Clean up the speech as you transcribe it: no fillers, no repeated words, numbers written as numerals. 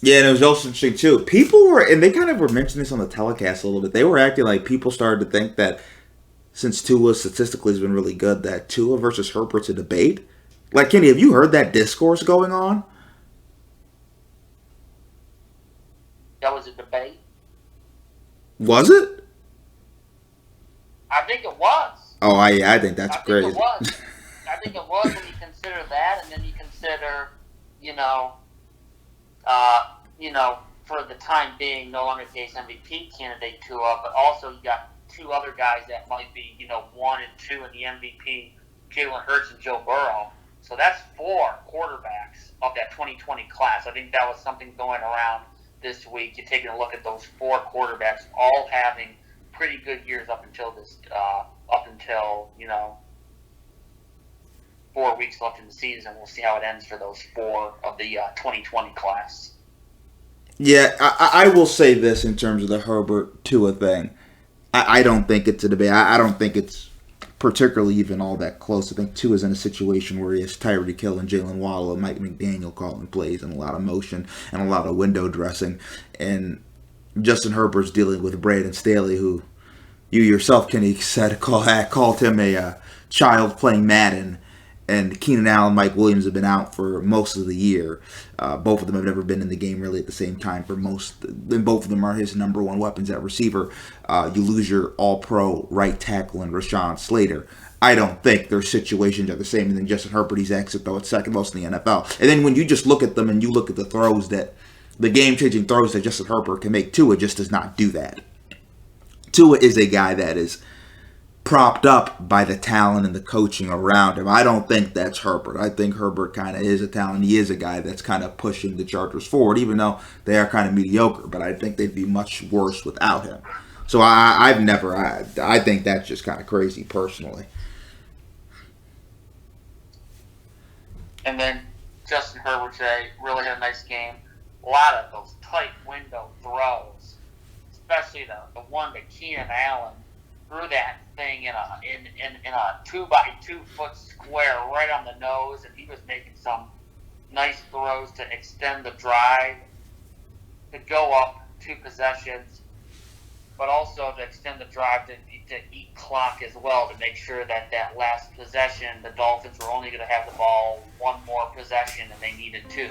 Yeah, and it was also interesting too. People were, and they kind of were mentioning this on the telecast a little bit. They were acting like people started to think that since Tua statistically has been really good, that Tua versus Herbert's a debate. Like, Kenny, have you heard that discourse going on? That was a debate. Was it? I think it was. Oh, I think that's I think it crazy. was. I think it was when you consider that, and then you consider, you know, for the time being, no longer case MVP candidate Tua, but also you got two other guys that might be, 1 and 2 in the MVP, Jalen Hurts and Joe Burrow. So that's 4 quarterbacks of that 2020 class. I think that was something going around this week. You're taking a look at those 4 quarterbacks, all having pretty good years up until 4 weeks left in the season. We'll see how it ends for those 4 of the 2020 class. Yeah, I will say this in terms of the Herbert Tua thing. I don't think it's a debate. I don't think it's particularly even all that close. I think Tua's in a situation where he has Tyreek Hill and Jalen Waddle and Mike McDaniel calling plays and a lot of motion and a lot of window dressing. And Justin Herbert's dealing with Brandon Staley, who you yourself, Kenny, said called him a child playing Madden. And Keenan Allen and Mike Williams have been out for most of the year. Both of them have never been in the game really at the same time for most. And both of them are his number one weapons at receiver. You lose your all-pro right tackle in Rashawn Slater. I don't think their situations are the same. And then Justin Herbert, he's actually though it's second most in the NFL. And then when you just look at them and you look at the throws that the game-changing throws that Justin Herbert can make, Tua just does not do that. Tua is a guy that is propped up by the talent and the coaching around him. I don't think that's Herbert. I think Herbert kind of is a talent. He is a guy that's kind of pushing the Chargers forward, even though they are kind of mediocre. But I think they'd be much worse without him. So I think that's just kind of crazy personally. And then Justin Herbert today really had a nice game. A lot of those tight window throws, especially the one to Keenan Allen, threw that thing in a 2x2 foot square right on the nose, and he was making some nice throws to extend the drive, to go up 2 possessions, but also to extend the drive to eat clock as well, to make sure that last possession, the Dolphins were only going to have the ball 1 more possession, and they needed 2.